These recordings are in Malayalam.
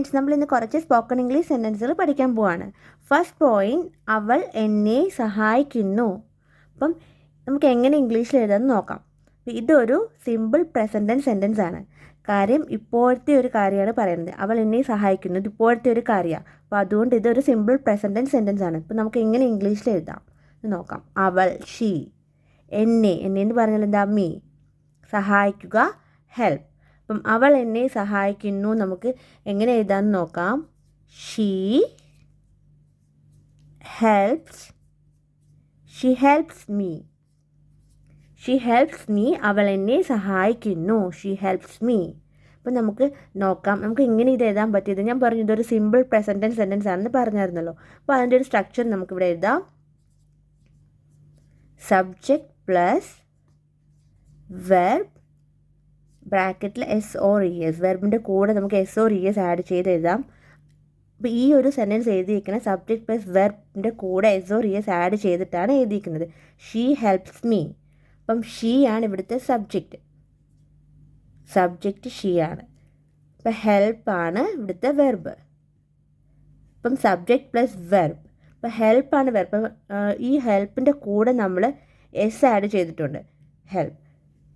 സ്റ്റുഡൻസ്, നമ്മൾ ഇന്ന് കുറച്ച് സ്പോക്കൺ ഇംഗ്ലീഷ് സെൻറ്റൻസുകൾ പഠിക്കാൻ പോവാണ്. ഫസ്റ്റ് പോയിന്റ്, അവൾ എന്നെ സഹായിക്കുന്നു. അപ്പം നമുക്ക് എങ്ങനെ ഇംഗ്ലീഷിൽ എഴുതാമെന്ന് നോക്കാം. ഇതൊരു സിമ്പിൾ പ്രസൻറ്റ് സെൻറ്റൻസ് ആണ്. കാര്യം ഇപ്പോഴത്തെ ഒരു കാര്യമാണ് പറയുന്നത്. അവൾ എന്നെ സഹായിക്കുന്നു, ഇത് ഇപ്പോഴത്തെ ഒരു കാര്യമാണ്. അപ്പോൾ അതുകൊണ്ട് ഇതൊരു സിമ്പിൾ പ്രസൻറ്റ് സെൻറ്റൻസ് ആണ്. ഇപ്പം നമുക്ക് എങ്ങനെ ഇംഗ്ലീഷിൽ എഴുതാം എന്ന് നോക്കാം. അവൾ, ഷീ. എന്നെ എന്ന് പറഞ്ഞാൽ എന്താ? മീ. സഹായിക്കുക, ഹെൽപ്പ്. അപ്പം അവൾ എന്നെ സഹായിക്കുന്നു നമുക്ക് എങ്ങനെ എഴുതാമെന്ന് നോക്കാം. She helps me. She helps me. അവൾ എന്നെ സഹായിക്കുന്നു. She helps me. അപ്പം നമുക്ക് നോക്കാം നമുക്ക് ഇങ്ങനെ ഇത് എഴുതാൻ പറ്റിയത്. ഞാൻ പറഞ്ഞു ഇതൊരു സിമ്പിൾ പ്രസൻറ്റ് സെൻറ്റൻസ് ആണെന്ന് പറഞ്ഞായിരുന്നല്ലോ. അപ്പോൾ അതിൻ്റെ ഒരു സ്ട്രക്ചർ നമുക്കിവിടെ എഴുതാം. സബ്ജക്റ്റ് പ്ലസ് വെർബ് ബ്രാക്കറ്റിൽ SORES. വെർബിൻ്റെ കൂടെ നമുക്ക് SORES ആഡ് ചെയ്ത് എഴുതാം. അപ്പോൾ ഈ ഒരു സെൻറ്റൻസ് എഴുതിയിരിക്കുന്നത് സബ്ജക്റ്റ് പ്ലസ് വെർബിൻ്റെ കൂടെ SORES ആഡ് ചെയ്തിട്ടാണ് എഴുതിയിരിക്കുന്നത്. She helps me. അപ്പം ഷീ ആണ് ഇവിടുത്തെ സബ്ജക്റ്റ് ഷീ ആണ്. അപ്പം ഹെൽപ്പാണ് ഇവിടുത്തെ വെർബ്. അപ്പം സബ്ജക്റ്റ് പ്ലസ് വെർബ്. അപ്പോൾ ഹെൽപ്പാണ് വെർബ്. ഈ ഹെൽപ്പിൻ്റെ കൂടെ നമ്മൾ ആഡ് ചെയ്തിട്ടുണ്ട്. ഹെൽപ്പ്.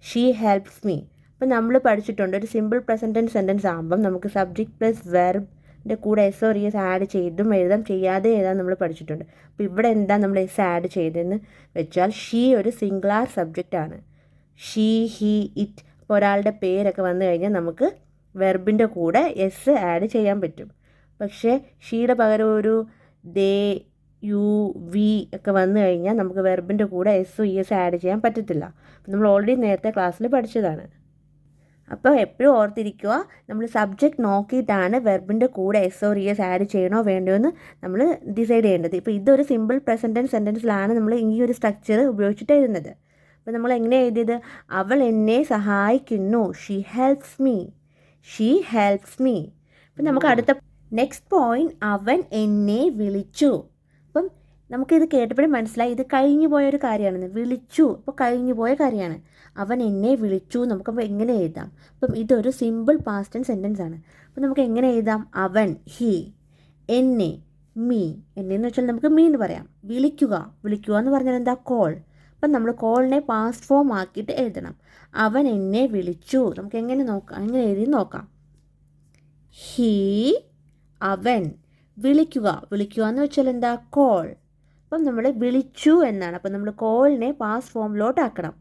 She helps me. അപ്പം നമ്മൾ പഠിച്ചിട്ടുണ്ട് ഒരു സിമ്പിൾ പ്രസൻറ്റ് സെൻറ്റൻസ് ആകുമ്പം നമുക്ക് സബ്ജക്റ്റ് പ്ലസ് വെർബിൻ്റെ കൂടെ SORES ആഡ് ചെയ്തും എഴുതാം, ചെയ്യാതെ എഴുതാൻ നമ്മൾ പഠിച്ചിട്ടുണ്ട്. അപ്പോൾ ഇവിടെ എന്താ നമ്മൾ ആഡ് ചെയ്തതെന്ന് വെച്ചാൽ ഷീ ഒരു സിംഗുലാർ സബ്ജക്റ്റ് ആണ്. She, he, it. ഇപ്പോൾ ഒരാളുടെ പേരൊക്കെ വന്നു കഴിഞ്ഞാൽ നമുക്ക് വെർബിൻ്റെ കൂടെ ആഡ് ചെയ്യാൻ പറ്റും. പക്ഷേ ഷീയുടെ പകരം ഒരു ദേ, യു, വി ഒക്കെ വന്നു കഴിഞ്ഞാൽ നമുക്ക് വെർബിൻ്റെ കൂടെ SOES ആഡ് ചെയ്യാൻ പറ്റത്തില്ല. നമ്മൾ ഓൾറെഡി നേരത്തെ ക്ലാസ്സിൽ പഠിച്ചതാണ്. അപ്പോൾ എപ്പോഴും ഓർത്തിരിക്കുക, നമ്മൾ സബ്ജക്റ്റ് നോക്കിയിട്ടാണ് വെർബിൻ്റെ കൂടെ SORES ആഡ് ചെയ്യണോ വേണ്ടോ എന്ന് നമ്മൾ ഡിസൈഡ് ചെയ്യേണ്ടത്. ഇപ്പോൾ ഇതൊരു സിമ്പിൾ പ്രസൻറ്റ് സെൻറ്റൻസിലാണ് നമ്മൾ ഈ ഒരു സ്ട്രക്ചർ ഉപയോഗിച്ചിട്ട് എഴുതുന്നത്. അപ്പോൾ നമ്മൾ എങ്ങനെ എഴുതിയത്? അവൾ എന്നെ സഹായിക്കുന്നു. She helps me. അപ്പം നമുക്ക് അടുത്ത നെക്സ്റ്റ് പോയിന്റ്, അവൻ എന്നെ വിളിച്ചു. അപ്പം നമുക്കിത് കേട്ടപ്പോഴും മനസ്സിലായി ഇത് കഴിഞ്ഞു പോയൊരു കാര്യമാണെന്ന്. വിളിച്ചു, അപ്പോൾ കഴിഞ്ഞു പോയ കാര്യമാണ്. അവൻ എന്നെ വിളിച്ചു. നമുക്കപ്പോൾ എങ്ങനെ എഴുതാം? അപ്പം ഇതൊരു സിമ്പിൾ പാസ്റ്റ് ടെൻസ് സെൻറ്റൻസ് ആണ്. അപ്പം നമുക്ക് എങ്ങനെ എഴുതാം? അവൻ, ഹി. എന്നെ, മീ. എന്നെന്ന് വെച്ചാൽ നമുക്ക് മീ എന്ന് പറയാം. വിളിക്കുക എന്ന് പറഞ്ഞാൽ എന്താ? കോൾ. അപ്പം നമ്മൾ കോളിനെ പാസ്റ്റ് ഫോം ആക്കിയിട്ട് എഴുതണം. അവൻ എന്നെ വിളിച്ചു. നമുക്ക് എങ്ങനെ എഴുതി നോക്കാം. ഹി, അവൻ. വിളിക്കുക എന്ന് വെച്ചാൽ എന്താ? കോൾ. അപ്പം നമ്മൾ വിളിച്ചു എന്നാണ്. അപ്പം നമ്മൾ കോളിനെ പാസ്റ്റ് ഫോമിലോട്ട് ആക്കണം.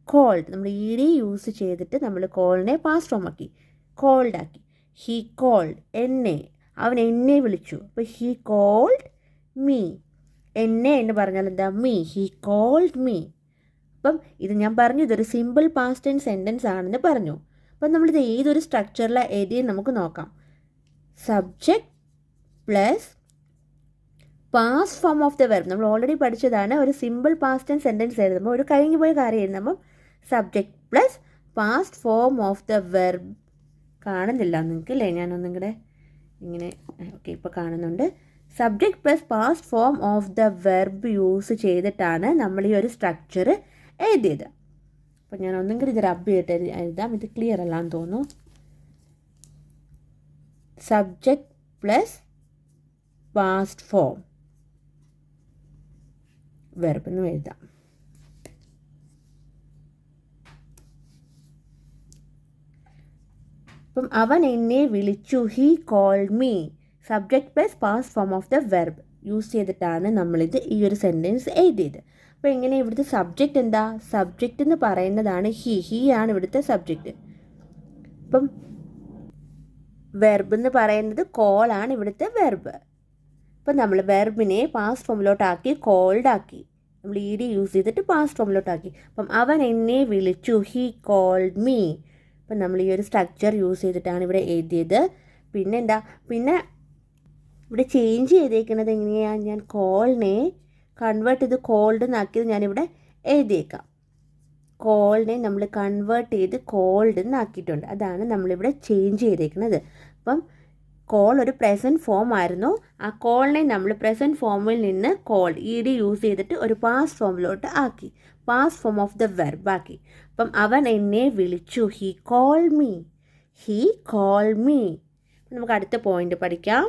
കോൾഡ്. നമ്മൾ ED യൂസ് ചെയ്തിട്ട് നമ്മൾ കോളിനെ പാസ്റ്റ് ഫോം ആക്കി. കോൾഡ് ആക്കി. He called. എന്നെ. അവൻ എന്നെ വിളിച്ചു. അപ്പോൾ ഹി കോൾഡ് മീ. എന്നെ എന്ന് പറഞ്ഞാൽ എന്താ? മീ. He called me. അപ്പം ഇത് ഞാൻ പറഞ്ഞു ഇതൊരു സിമ്പിൾ പാസ്റ്റ് ടെൻസ് സെൻറ്റൻസ് ആണെന്ന് പറഞ്ഞു. അപ്പം നമ്മളിത് ഏതൊരു സ്ട്രക്ചറിലാണ് എഴുതിയെന്ന് നമുക്ക് നോക്കാം. Subject plus past form of the verb. നമ്മൾ ഓൾറെഡി പഠിച്ചതാണ്. ഒരു സിമ്പിൾ പാസ്റ്റ് ടെൻസ് സെൻറ്റൻസ് എഴുതുമ്പോൾ ഒരു കഴിഞ്ഞു പോയ കാര്യം എഴുതുമ്പം subject plus past form of the verb. കാണുന്നില്ല നിങ്ങൾക്ക് അല്ലേ? ഞാനൊന്നും കൂടെ ഇങ്ങനെ ഓക്കെ ഇപ്പോൾ കാണുന്നുണ്ട്. Subject plus past form of the verb use ചെയ്തിട്ടാണ് നമ്മൾ ഈ ഒരു സ്ട്രക്ചർ എഴുതിയത്. അപ്പോൾ ഞാൻ ഒന്നും കൂടി ഇത് റബ്ബ് ചെയ്തിട്ട് എഴുതാം. ഇത് ക്ലിയർ അല്ലാന്ന് തോന്നുന്നു. Subject plus past form verb എന്ന് എഴുതാം. അപ്പം അവൻ എന്നെ വിളിച്ചു. He called me. Subject plus past form of the verb use ചെയ്തിട്ടാണ് നമ്മളിത് ഈ ഒരു സെൻറ്റൻസ് എഴുതിയത്. അപ്പോൾ എങ്ങനെ ഇവിടുത്തെ സബ്ജക്റ്റ് എന്താ? സബ്ജക്റ്റ് എന്ന് പറയുന്നതാണ് ഹി ആണ് ഇവിടുത്തെ സബ്ജക്റ്റ്. അപ്പം വെർബ് എന്ന് പറയുന്നത് കോളാണ് ഇവിടുത്തെ വെർബ്. അപ്പം നമ്മൾ വെർബിനെ പാസ്റ്റ് ഫോമിലോട്ടാക്കി കോൾഡ് ആക്കി. നമ്മൾ ED യൂസ് ചെയ്തിട്ട് പാസ്റ്റ് ഫോമിലോട്ടാക്കി. അപ്പം അവൻ എന്നെ വിളിച്ചു. He called me. അപ്പം നമ്മൾ ഈ ഒരു സ്ട്രക്ചർ യൂസ് ചെയ്തിട്ടാണ് ഇവിടെ എഴുതിയത്. പിന്നെ ഇവിടെ ചേഞ്ച് ചെയ്തേക്കുന്നത് എങ്ങനെയാണ്? ഞാൻ കോളിനെ കൺവേർട്ട് ചെയ്ത് കോൾഡ് എന്നാക്കിയത് ഞാനിവിടെ എഴുതിയേക്കാം. കോളിനെ നമ്മൾ കൺവേർട്ട് ചെയ്ത് കോൾഡ് എന്നാക്കിയിട്ടുണ്ട്. അതാണ് നമ്മളിവിടെ ചേഞ്ച് ചെയ്തേക്കുന്നത്. അപ്പം കോൾ ഒരു പ്രസൻറ്റ് ഫോം ആയിരുന്നു. ആ കോളിനെ നമ്മൾ പ്രസൻറ്റ് ഫോമിൽ നിന്ന് കോൾഡ് ED യൂസ് ചെയ്തിട്ട് ഒരു പാസ്റ്റ് ഫോമിലോട്ട് ആക്കി. Past form of the verb ആക്കി. അപ്പം അവൻ എന്നെ വിളിച്ചു. He called me. നമുക്ക് അടുത്ത പോയിന്റ് പഠിക്കാം.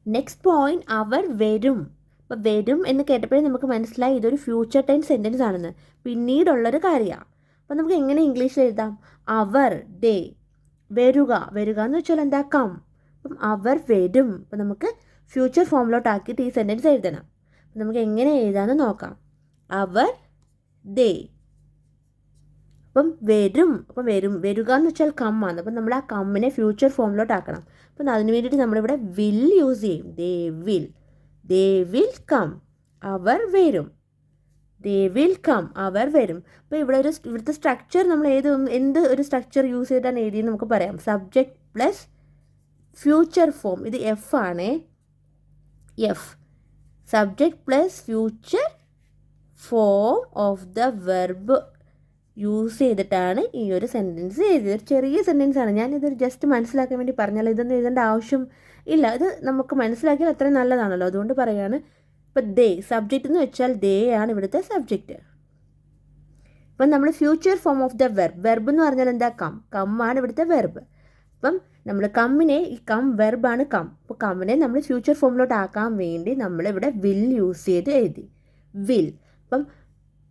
നെക്സ്റ്റ് പോയിന്റ് അവർ വരും. അപ്പോൾ വരും എന്ന് കേട്ടപ്പോഴേ നമുക്ക് മനസ്സിലായി ഇതൊരു ഫ്യൂച്ചർ ടെൻസ് സെൻറ്റൻസ് ആണെന്ന്, പിന്നീടുള്ളൊരു കാര്യമാണ്. അപ്പോൾ നമുക്ക് എങ്ങനെ ഇംഗ്ലീഷിൽ എഴുതാം? അവർ, ദേ. വരിക, വരിക എന്ന് വെച്ചാൽ എന്താ? കം. അപ്പം അവർ വരും. അപ്പം നമുക്ക് ഫ്യൂച്ചർ ഫോമിലോട്ടാക്കിയിട്ട് ഈ സെൻറ്റൻസ് എഴുതണം. അപ്പം നമുക്ക് എങ്ങനെ എഴുതാമെന്ന് നോക്കാം. അവർ, ദേ. അപ്പം വരും, അപ്പം വരിക എന്ന് വെച്ചാൽ കം ആണ്. അപ്പം നമ്മൾ ആ കമ്മിനെ ഫ്യൂച്ചർ ഫോമിലോട്ടാക്കണം. അപ്പം അതിന് വേണ്ടിയിട്ട് നമ്മളിവിടെ വിൽ യൂസ് ചെയ്യും. ദേ വിൽ കം. അവർ വരും. They will come. അവർ വരും. അപ്പോൾ ഇവിടുത്തെ സ്ട്രക്ചർ നമ്മൾ എന്ത് ഒരു സ്ട്രക്ചർ യൂസ് ചെയ്തിട്ടാണ് എഴുതിയെന്ന് നമുക്ക് പറയാം. Subject plus future form. ഇത് എഫ് ആണേ. F. Subject plus future form of the verb use ചെയ്തിട്ടാണ് ഈ ഒരു സെൻറ്റൻസ് എഴുതിയത്. ഒരു ചെറിയ സെൻറ്റൻസ് ആണ്. ഞാനിതൊരു ജസ്റ്റ് മനസ്സിലാക്കാൻ വേണ്ടി പറഞ്ഞാൽ ഇതൊന്നും എഴുതേണ്ട ആവശ്യം ഇല്ല. ഇത് നമുക്ക് മനസ്സിലാക്കിയാൽ അത്രയും നല്ലതാണല്ലോ, അതുകൊണ്ട് പറയുകയാണ്. ഇപ്പം ദേ, സബ്ജക്റ്റ് എന്ന് വെച്ചാൽ ദേ ആണ് ഇവിടുത്തെ സബ്ജക്റ്റ്. ഇപ്പം നമ്മൾ future form of the verb എന്ന് പറഞ്ഞാൽ എന്താ? കം ആണ് ഇവിടുത്തെ വെർബ്. അപ്പം നമ്മൾ കമ്മിനെ, ഈ വെർബാണ് കം. അപ്പോൾ കമ്മിനെ നമ്മൾ ഫ്യൂച്ചർ ഫോമിലോട്ട് ആക്കാൻ വേണ്ടി നമ്മളിവിടെ വിൽ യൂസ് ചെയ്ത് എഴുതി. വിൽ. അപ്പം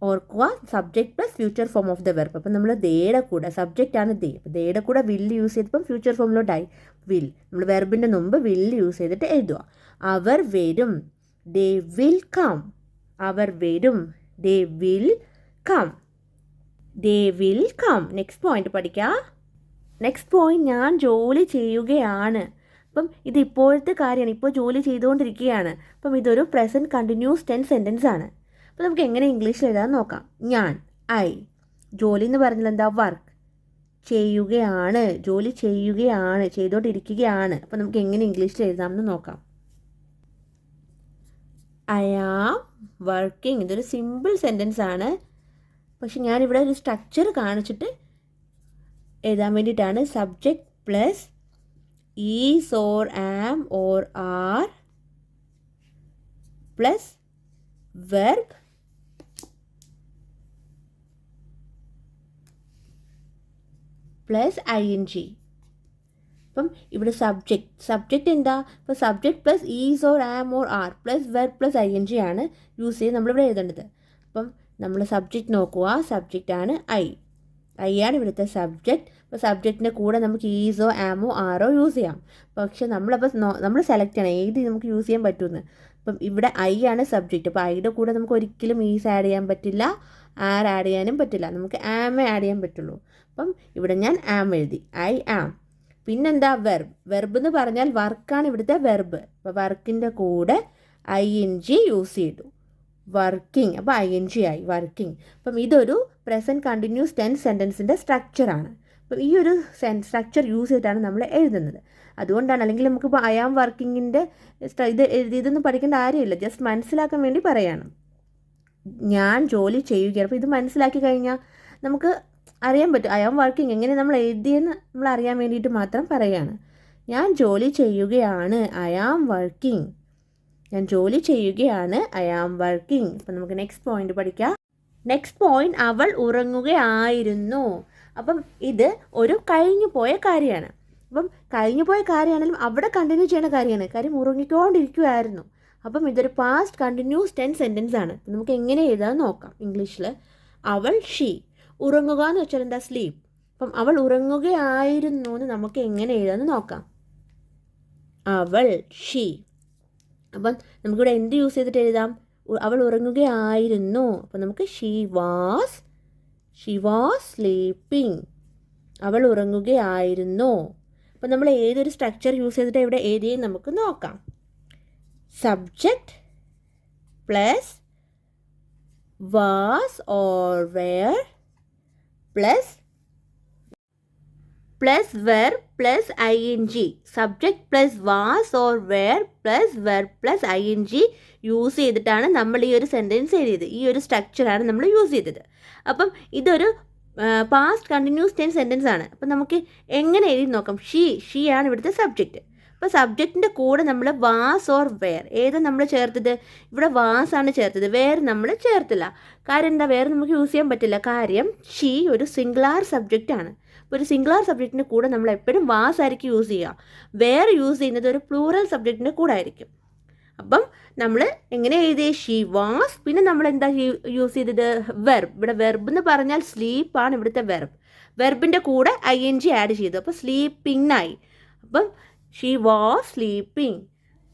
ഓർക്കുക, subject plus future form of the verb. അപ്പം നമ്മൾ ദേയുടെ കൂടെ, സബ്ജക്റ്റ് ആണ് ദേ, അപ്പോൾ ദേയുടെ കൂടെ വിൽ യൂസ് ചെയ്തപ്പം ഫ്യൂച്ചർ ഫോമിലോട്ടായി വിൽ. നമ്മൾ വെർബിൻ്റെ മുമ്പ് വിൽ യൂസ് ചെയ്തിട്ട് എഴുതുക. അവർ വരും. They will come. അവർ വരും. They will come. They will come. Next point പഠിക്കാം. നെക്സ്റ്റ് പോയിന്റ്, ഞാൻ ജോലി ചെയ്യുകയാണ്. അപ്പം ഇത് ഇപ്പോഴത്തെ കാര്യമാണ്, ഇപ്പോൾ ജോലി ചെയ്തുകൊണ്ടിരിക്കുകയാണ്. അപ്പം ഇതൊരു പ്രസൻറ്റ് കണ്ടിന്യൂസ് ടെൻസ് സെൻറ്റൻസ് ആണ്. അപ്പോൾ നമുക്ക് എങ്ങനെ ഇംഗ്ലീഷിൽ എഴുതാൻ നോക്കാം. ഞാൻ, ഐ. ജോലി എന്ന് പറഞ്ഞാൽ എന്താ? വർക്ക്. ചെയ്യുകയാണ്, ജോലി ചെയ്യുകയാണ്, ചെയ്തുകൊണ്ടിരിക്കുകയാണ്. അപ്പോൾ നമുക്ക് എങ്ങനെ ഇംഗ്ലീഷിൽ എഴുതാമെന്ന് നോക്കാം. I am working. ഇതൊരു സിമ്പിൾ സെൻറ്റൻസ് ആണ്. പക്ഷെ ഞാനിവിടെ ഒരു സ്ട്രക്ചർ കാണിച്ചിട്ട് എഴുതാൻ വേണ്ടിയിട്ടാണ്. Subject plus is or am or are plus verb plus ING. അപ്പം ഇവിടെ സബ്ജക്റ്റ് എന്താ? ഇപ്പോൾ subject plus is or am or are plus verb plus ING ആണ് യൂസ് ചെയ്ത് നമ്മളിവിടെ എഴുതേണ്ടത്. അപ്പം നമ്മൾ സബ്ജക്റ്റ് നോക്കുക. സബ്ജക്റ്റ് ആണ് ഐ ആണ് ഇവിടുത്തെ സബ്ജക്റ്റ്. അപ്പോൾ സബ്ജക്റ്റിൻ്റെ കൂടെ നമുക്ക് ഈസോ ആമോ ആറോ യൂസ് ചെയ്യാം. പക്ഷെ നമ്മൾ സെലക്ട് ചെയ്യണം ഏത് നമുക്ക് യൂസ് ചെയ്യാൻ പറ്റുമെന്ന്. അപ്പം ഇവിടെ ഐ ആണ് സബ്ജക്റ്റ്. അപ്പോൾ ഐയുടെ കൂടെ നമുക്ക് ഒരിക്കലും ഈസ് ആഡ് ചെയ്യാൻ പറ്റില്ല, ആർ ആഡ് ചെയ്യാനും പറ്റില്ല. നമുക്ക് ആമേ ആഡ് ചെയ്യാൻ പറ്റുള്ളൂ. അപ്പം ഇവിടെ ഞാൻ ആം എഴുതി. I am. പിന്നെന്താ? വെർബ് എന്ന് പറഞ്ഞാൽ വർക്കാണ് ഇവിടുത്തെ വെർബ്. അപ്പോൾ വർക്കിൻ്റെ കൂടെ ING യൂസ് ചെയ്തു. വർക്കിംഗ്. അപ്പോൾ ING ആയി, വർക്കിംഗ്. അപ്പം ഇതൊരു പ്രസൻറ്റ് കണ്ടിന്യൂസ് ടെൻസ് സെൻറ്റൻസിൻ്റെ സ്ട്രക്ചറാണ്. അപ്പം ഈ ഒരു സ്ട്രക്ചർ യൂസ് ചെയ്തിട്ടാണ് നമ്മൾ എഴുതുന്നത്. അതുകൊണ്ടാണ്, അല്ലെങ്കിൽ നമുക്കിപ്പോൾ ഐ ആം വർക്കിങ്ങിൻ്റെ ഇത് എഴുതിയതൊന്നും പഠിക്കേണ്ട കാര്യമില്ല, ജസ്റ്റ് മനസ്സിലാക്കാൻ വേണ്ടി പറയാണ്. ഞാൻ ജോലി ചെയ്യുകയാണ്. അപ്പോൾ ഇത് മനസ്സിലാക്കി കഴിഞ്ഞാൽ നമുക്ക് അറിയാൻ പറ്റും ഐ ആം വർക്കിംഗ് എങ്ങനെ നമ്മൾ എഴുതിയെന്ന് നമ്മൾ അറിയാൻ വേണ്ടിയിട്ട് മാത്രം പറയുകയാണ്. ഞാൻ ജോലി ചെയ്യുകയാണ്. I am working. ഞാൻ ജോലി ചെയ്യുകയാണ്. I am working. അപ്പം നമുക്ക് നെക്സ്റ്റ് പോയിന്റ് പഠിക്കാം. നെക്സ്റ്റ് പോയിന്റ്, അവൾ ഉറങ്ങുകയായിരുന്നു. അപ്പം ഇത് ഒരു കഴിഞ്ഞു പോയ കാര്യമാണ്. അപ്പം കഴിഞ്ഞു പോയ കാര്യമാണെങ്കിലും അവിടെ കണ്ടിന്യൂ ചെയ്യുന്ന കാര്യമാണ്. കാര്യം ഉറങ്ങിക്കൊണ്ടിരിക്കുകയായിരുന്നു. അപ്പം ഇതൊരു പാസ്റ്റ് കണ്ടിന്യൂസ് ടെൻസ് സെൻറ്റൻസ് ആണ്. നമുക്ക് എങ്ങനെ എഴുതാമെന്ന് നോക്കാം ഇംഗ്ലീഷിൽ. അവൾ, ഷീ. ഉറങ്ങുക എന്ന് വെച്ചാൽ എന്താ? സ്ലീപ്പ്. അപ്പം അവൾ ഉറങ്ങുകയായിരുന്നു എന്ന് നമുക്ക് എങ്ങനെ എഴുതാമെന്ന് നോക്കാം. അവൾ, ഷീ. അപ്പം നമുക്കിവിടെ എന്ത് യൂസ് ചെയ്തിട്ട് എഴുതാം? അവൾ ഉറങ്ങുകയായിരുന്നു. അപ്പം നമുക്ക് ഷീ വാസ് സ്ലീപ്പിംഗ്. അവൾ ഉറങ്ങുകയായിരുന്നു. അപ്പം നമ്മൾ ഏതൊരു സ്ട്രക്ചർ യൂസ് ചെയ്തിട്ട് ഇവിടെ എഴുതിയെന്ന് നമുക്ക് നോക്കാം. Subject plus was or were plus verb plus ING. Subject plus was or were plus verb plus ING use ചെയ്തിട്ടാണ് നമ്മൾ ഈ ഒരു സെൻറ്റൻസ് എഴുതിയത്. ഈ ഒരു സ്ട്രക്ചറാണ് നമ്മൾ യൂസ് ചെയ്തത്. അപ്പം ഇതൊരു പാസ്റ്റ് കണ്ടിന്യൂസ് ടെൻസ് സെൻറ്റൻസ് ആണ്. അപ്പം നമുക്ക് എങ്ങനെ എഴുതി നോക്കാം. ഷീ ആണ് ഇവിടുത്തെ സബ്ജക്റ്റ്. അപ്പോൾ സബ്ജക്റ്റിൻ്റെ കൂടെ നമ്മൾ വാസ് ഓർ വെയർ ഏതാണ് നമ്മൾ ചേർത്തത്? ഇവിടെ വാസ് ആണ് ചേർത്തത്, വെയർ നമ്മൾ ചേർത്തില്ല. കാര്യം എന്താ? വെയർ നമുക്ക് യൂസ് ചെയ്യാൻ പറ്റില്ല. കാര്യം ഷീ ഒരു സിംഗുലാർ സബ്ജക്റ്റ് ആണ്. ഇപ്പോൾ ഒരു സിംഗുലർ സബ്ജക്റ്റിൻ്റെ കൂടെ നമ്മൾ എപ്പോഴും വാസ് ആയിരിക്കും യൂസ് ചെയ്യുക. വേറെ യൂസ് ചെയ്യുന്നത് ഒരു പ്ലൂറൽ സബ്ജക്റ്റിൻ്റെ കൂടെ ആയിരിക്കും. അപ്പം നമ്മൾ എങ്ങനെ എഴുതി ഷീ വാസ്, പിന്നെ നമ്മൾ എന്താ യൂസ് ചെയ്തത് വെർബ്. ഇവിടെ വെർബ് എന്ന് പറഞ്ഞാൽ സ്ലീപ്പാണ് ഇവിടുത്തെ വെർബ്. വെർബിൻ്റെ കൂടെ ING ആഡ് ചെയ്തു, അപ്പോൾ സ്ലീപ്പിംഗ് ആയി. അപ്പം ഷീ വാസ് സ്ലീപ്പിംഗ്.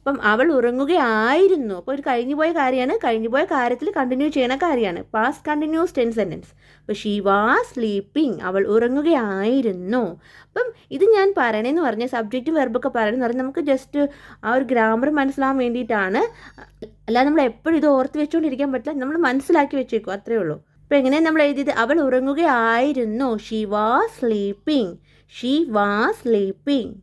അപ്പം അവൾ ഉറങ്ങുകയായിരുന്നു. അപ്പോൾ ഒരു കഴിഞ്ഞുപോയ കാര്യമാണ്, കഴിഞ്ഞുപോയ കാര്യത്തിൽ കണ്ടിന്യൂ ചെയ്യുന്ന കാര്യമാണ്, പാസ്റ്റ് കണ്ടിന്യൂസ് ടെൻസ് സെൻറ്റൻസ്. അപ്പോൾ ഷീ വാസ് സ്ലീപ്പിംഗ്, അവൾ ഉറങ്ങുകയായിരുന്നു. അപ്പം ഇത് ഞാൻ പറയണമെന്ന് പറഞ്ഞാൽ സബ്ജക്റ്റ് വെർബൊക്കെ പറയണമെന്ന് പറഞ്ഞാൽ നമുക്ക് ജസ്റ്റ് ആ ഒരു ഗ്രാമർ മനസ്സിലാവാൻ വേണ്ടിയിട്ടാണ്. അല്ലാതെ നമ്മൾ എപ്പോഴും ഇത് ഓർത്ത് വെച്ചുകൊണ്ടിരിക്കാൻ പറ്റില്ല, നമ്മൾ മനസ്സിലാക്കി വെച്ചേക്കും, അത്രയേ ഉള്ളൂ. അപ്പോൾ എങ്ങനെയാണ് നമ്മൾ എഴുതിയത്? അവൾ ഉറങ്ങുകയായിരുന്നു. She was sleeping, she was sleeping.